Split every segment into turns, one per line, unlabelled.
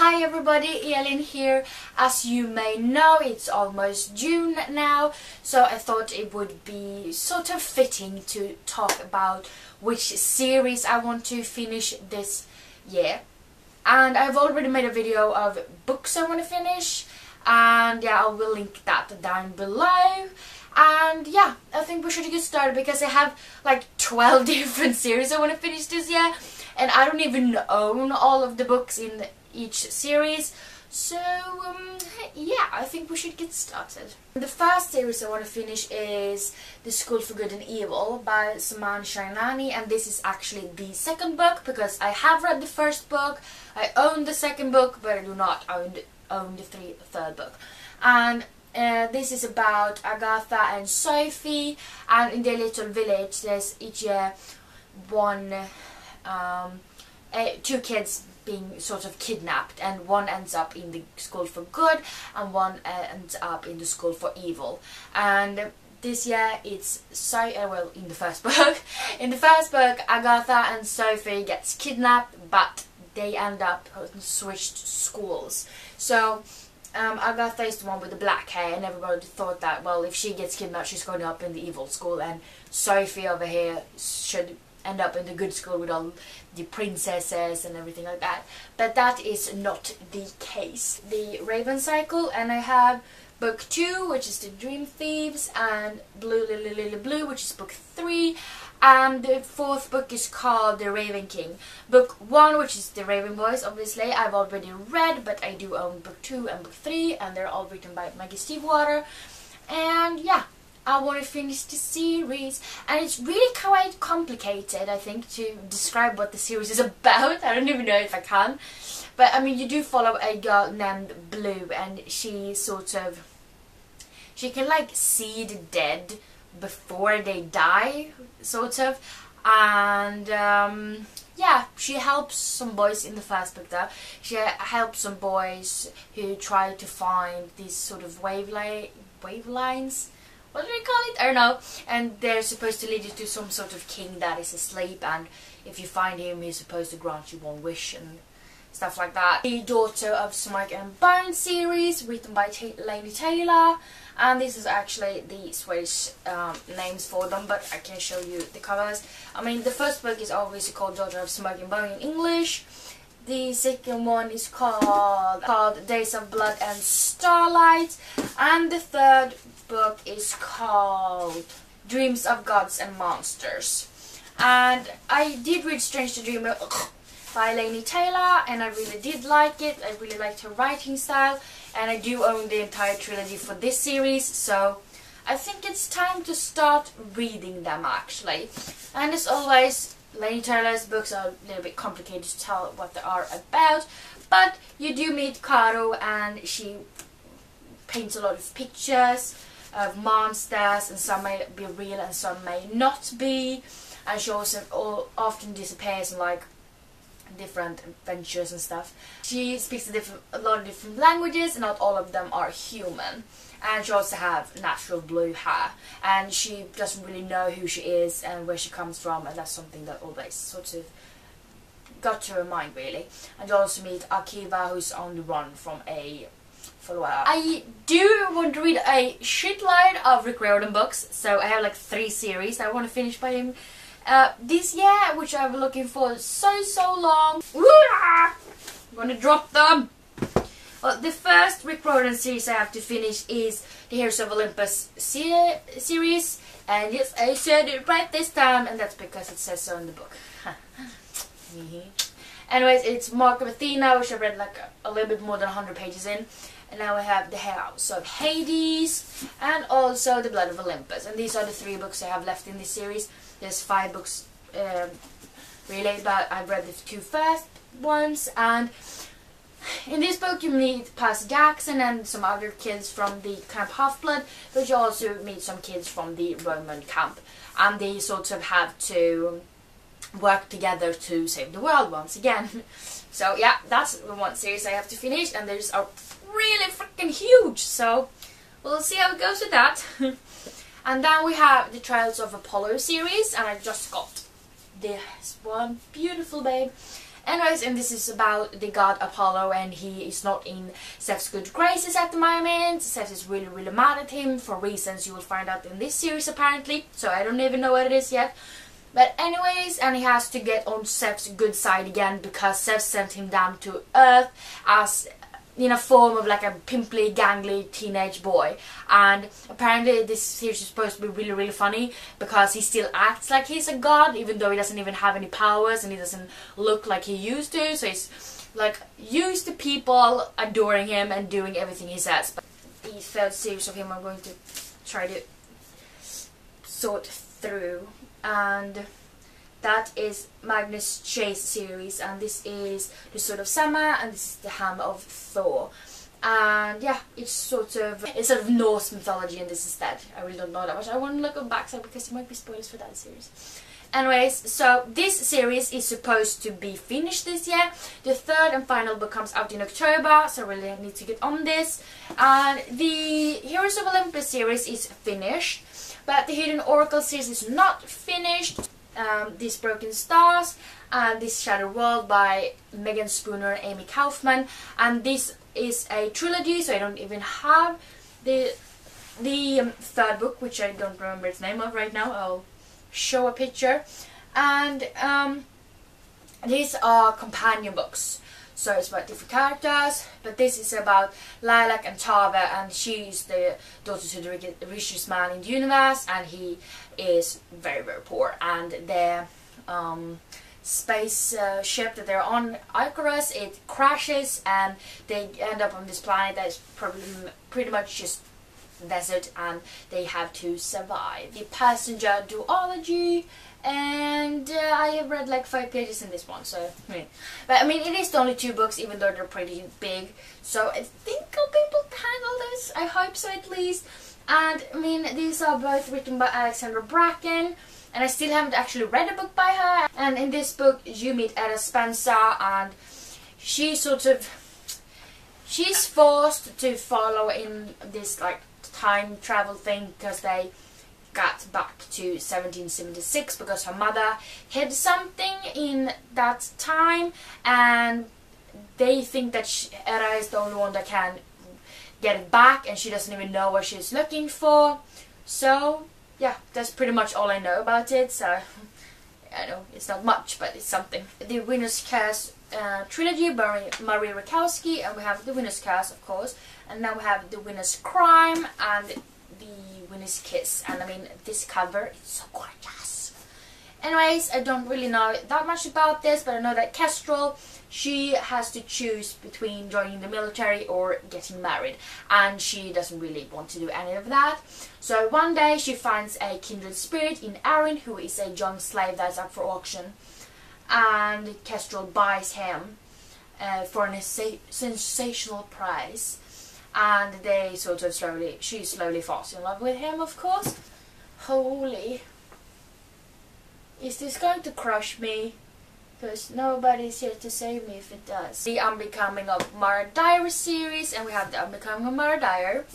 Hi everybody, Elin here. As you may know, it's almost June now, so I thought it would be sort of fitting to talk about which series I want to finish this year. And I've already made a video of books I want to finish, and yeah, I will link that down below. And yeah, I think we should get started because I have like 12 different series I want to finish this year, and I don't even own all of the books in each series. So yeah, I think we should get started. The first series I want to finish is The School for Good and Evil by Saman Shainani, and this is actually the second book because I have read the first book, I own the second book, but I do not own the third book. And this is about Agatha and Sophie, and in their little village there's each year two kids being sort of kidnapped, and one ends up in the school for good and one ends up in the school for evil. And this year it's in the first book Agatha and Sophie gets kidnapped, but they end up switched schools. So Agatha is the one with the black hair, and everybody thought that, well, if she gets kidnapped she's going up in the evil school, and Sophie over here should end up in the good school with all the princesses and everything like that. But that is not the case. The Raven Cycle, and I have book 2, which is The Dream Thieves, and Blue Lily Lily Blue, which is book 3, and the fourth book is called The Raven King. Book 1, which is The Raven Boys, obviously I've already read, but I do own book 2 and book 3, and they're all written by Maggie Stiefvater. And yeah, I want to finish the series, and it's really quite complicated, I think, to describe what the series is about. I don't even know if I can, but I mean, you do follow a girl named Blue, and she can like see the dead before they die, sort of, and yeah, she helps some boys in the first book though. She helps some boys who try to find these sort of wavelines. What do they call it? I don't know. And they're supposed to lead you to some sort of king that is asleep, and if you find him, he's supposed to grant you one wish and stuff like that. The Daughter of Smoke and Bone series, written by Laini Taylor, and this is actually the Swedish names for them, but I can show you the covers. I mean, the first book is obviously called Daughter of Smoke and Bone in English. The second one is called Days of Blood and Starlight, and the third book is called Dreams of Gods and Monsters. And I did read Strange to Dream by Laini Taylor, and I really did like it. I really liked her writing style, and I do own the entire trilogy for this series, so I think it's time to start reading them actually. And as always, Laini Taylor's books are a little bit complicated to tell what they are about, but you do meet Caro, and she paints a lot of pictures of monsters, and some may be real and some may not be, and she also often disappears in like different adventures and stuff. She speaks a lot of different languages, and not all of them are human. And she also has natural blue hair, and she doesn't really know who she is and where she comes from, and that's something that always sort of got to her mind really. And you also meet Akiva, who's on the run from a follower. I do want to read a shitload of Rick Riordan books, so I have like 3 series I want to finish by him this year, which I've been looking for so long. I'm gonna drop them. Well, the first Rick Riordan series I have to finish is the Heroes of Olympus series, and yes, I said it right this time, and that's because it says so in the book. Anyways, it's Mark of Athena, which I read like a little bit more than 100 pages in, and now we have the House of Hades, and also the Blood of Olympus, and these are the 3 books I have left in this series. There's 5 books really, but I've read the 2 first ones, and in this book you meet Percy Jackson and some other kids from the Camp Half-Blood, but you also meet some kids from the Roman camp, and they sort of have to work together to save the world once again. So yeah, that's the one series I have to finish, and there's a really freaking huge, so we'll see how it goes with that. And then we have the Trials of Apollo series, and I just got this one beautiful babe. Anyways, and this is about the god Apollo, and he is not in Zeph's good graces at the moment. Zeph is really mad at him for reasons you will find out in this series apparently, so I don't even know what it is yet. But anyways, and he has to get on Zeph's good side again because Zeph sent him down to Earth as in a form of like a pimply, gangly teenage boy. And apparently this series is supposed to be really funny because he still acts like he's a god even though he doesn't even have any powers and he doesn't look like he used to. So he's like used to people adoring him and doing everything he says. But the third series of him I'm going to try to sort through, and that is Magnus Chase series, and this is the Sword of Sama, and this is the Hammer of Thor. And yeah, it's sort of Norse mythology, and this is that. I really don't know that much. I want to look on backside because there might be spoilers for that series. Anyways, so this series is supposed to be finished this year. The third and final book comes out in October, so I really need to get on this. And the Heroes of Olympus series is finished, but the Hidden Oracle series is not finished. These Broken Stars and This Shattered World by Megan Spooner and Amy Kaufman, and this is a trilogy, so I don't even have the third book, which I don't remember its name of right now. I'll show a picture. And these are companion books, so it's about different characters, but this is about Lilac and Tave, and she's the daughter to the richest man in the universe, and he is very poor, and their space ship that they're on, Icarus, it crashes and they end up on this planet that is probably pretty much just desert, and they have to survive. The Passenger duology, and I have read like 5 pages in this one, so but I mean it is only 2 books even though they're pretty big, so I think I'll be able to handle this. I hope so at least. And I mean these are both written by Alexandra Bracken, and I still haven't actually read a book by her. And in this book you meet Etta Spencer, and she's forced to follow in this like time travel thing because they got back to 1776 because her mother hid something in that time, and they think that Etta is the only one that can get it back, and she doesn't even know what she's looking for. So yeah, that's pretty much all I know about it. So I know it's not much, but it's something. The Winner's Curse trilogy by Marie Rakowski, and we have The Winner's Curse of course, and now we have The Winner's Crime and The Winner's Kiss, and I mean this cover is so gorgeous. Anyways, I don't really know that much about this, but I know that Kestrel, she has to choose between joining the military or getting married, and she doesn't really want to do any of that. So one day she finds a kindred spirit in Aaron, who is a young slave that's up for auction, and Kestrel buys him for a sensational price, and they sort of she slowly falls in love with him, of course. Holy, is this going to crush me? Because nobody's here to save me if it does. The Unbecoming of Mara Dyer series, and we have The Unbecoming of Mara Dyer,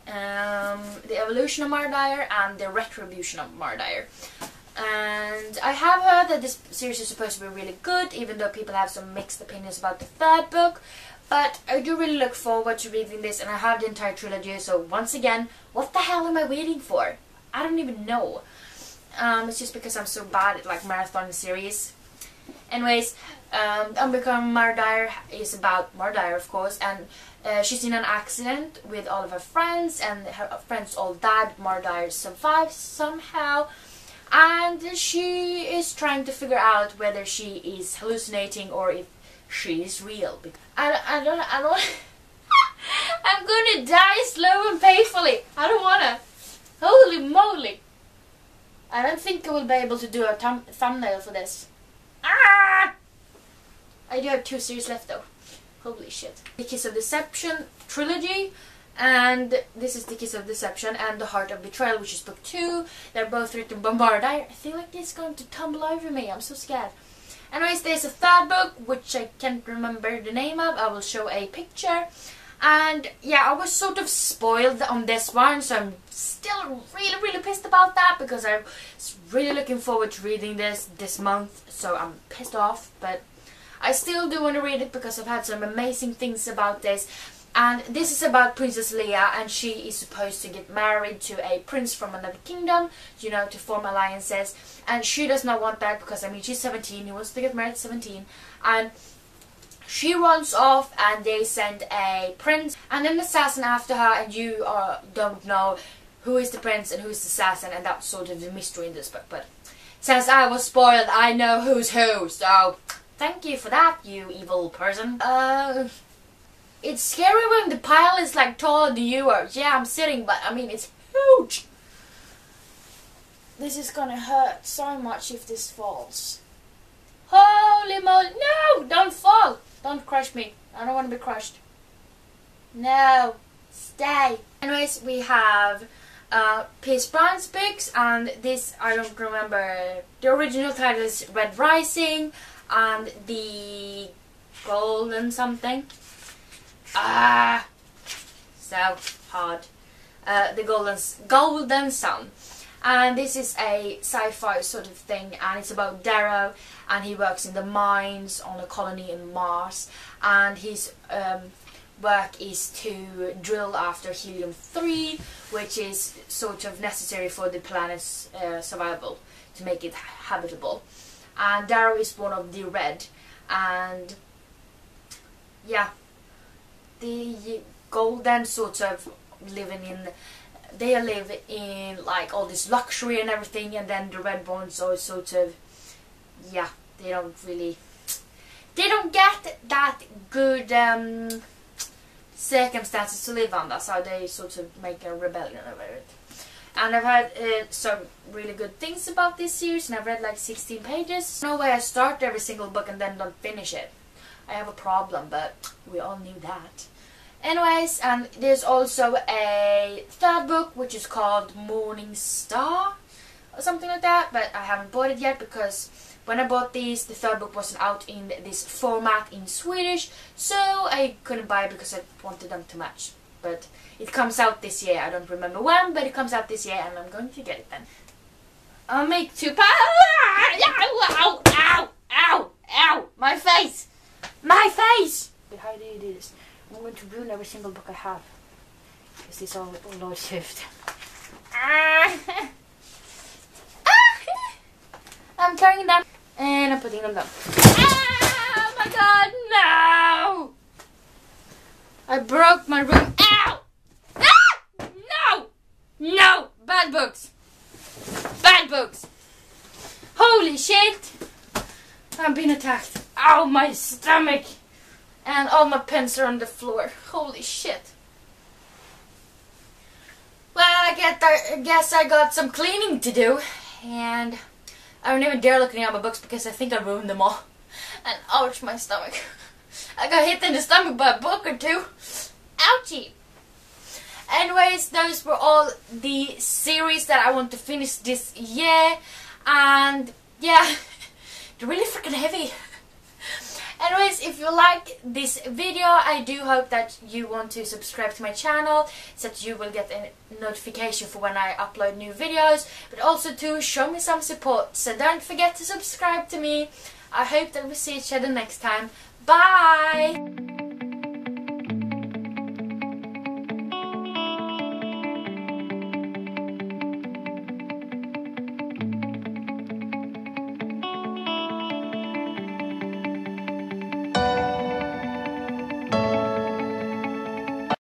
The Evolution of Mara Dyer, and The Retribution of Mara Dyer. And I have heard that this series is supposed to be really good, even though people have some mixed opinions about the third book. But I do really look forward to reading this, and I have the entire trilogy, so once again, what the hell am I waiting for? I don't even know. It's just because I'm so bad at like marathon series. Anyways, Unbecoming Mara Dyer is about Mara Dyer, of course, and she's in an accident with all of her friends, and her friends all died. Mara Dyer survives somehow, and she is trying to figure out whether she is hallucinating or if she is real. I don't I'm gonna die slow and painfully. I don't wanna. Holy moly. I don't think I will be able to do a thumbnail for this. Ah! I do have 2 series left though. Holy shit. The Kiss of Deception trilogy, and this is The Kiss of Deception and The Heart of Betrayal, which is book 2. They're both written by Mara Dyer. I feel like it's going to tumble over me. I'm so scared. Anyways, there's a third book which I can't remember the name of. I will show a picture. And yeah, I was sort of spoiled on this one, so I'm still really pissed about that because I was really looking forward to reading this month, so I'm pissed off, but I still do want to read it because I've had some amazing things about this. And this is about Princess Leia, and she is supposed to get married to a prince from another kingdom, you know, to form alliances. And she does not want that because, I mean, she's 17, he wants to get married at 17. And she runs off and they send a prince and an assassin after her, and you don't know who is the prince and who is the assassin, and that's sort of the mystery in this book. But since I was spoiled, I know who's who, so thank you for that, you evil person. It's scary when the pile is like taller than you are. Yeah, I'm sitting, but I mean, it's huge. This is gonna hurt so much if this falls. Holy moly. No, don't fall. Don't crush me. I don't want to be crushed. No, stay. Anyways, we have Pierce Brosnan's books, and this, I don't remember. The original title is Red Rising, and the Golden something. So hard. The Golden Sun. And this is a sci-fi sort of thing, and it's about Darrow, and he works in the mines on a colony in Mars, and his work is to drill after helium-3, which is sort of necessary for the planet's survival, to make it habitable. And Darrow is one of the Red, and yeah, the Golden sort of they live in like all this luxury and everything, and then the Red ones are sort of, yeah, they don't get that good circumstances to live under, so they sort of make a rebellion over it. And I've heard some really good things about this series, and I've read like 16 pages. No way I start every single book and then don't finish it. I have a problem, but we all knew that. Anyways, and there's also a third book which is called Morning Star or something like that, but I haven't bought it yet because when I bought these, the third book wasn't out in this format in Swedish, so I couldn't buy it because I wanted them to match. But it comes out this year. I don't remember when, but it comes out this year, and I'm going to get it then. I'll make 2 Ow! Ow! Ow! Ow! My face! My face! How do you do this? I'm going to ruin every single book I have. Because it's all Lord Shift. I'm carrying them and I'm putting them down. Oh my god, no! I broke my room. Ow! Ah! No! No! Bad books! Bad books! Holy shit! I'm being attacked. Ow, my stomach! And all my pens are on the floor. Holy shit. Well, I guess I got some cleaning to do. And I don't even dare looking at my books because I think I ruined them all. And ouch, my stomach. I got hit in the stomach by a book or two. Ouchie. Anyways, those were all the series that I want to finish this year. And yeah, they're really freaking heavy. Anyways, if you like this video, I do hope that you want to subscribe to my channel so that you will get a notification for when I upload new videos, but also to show me some support. So don't forget to subscribe to me. I hope that we see each other next time. Bye!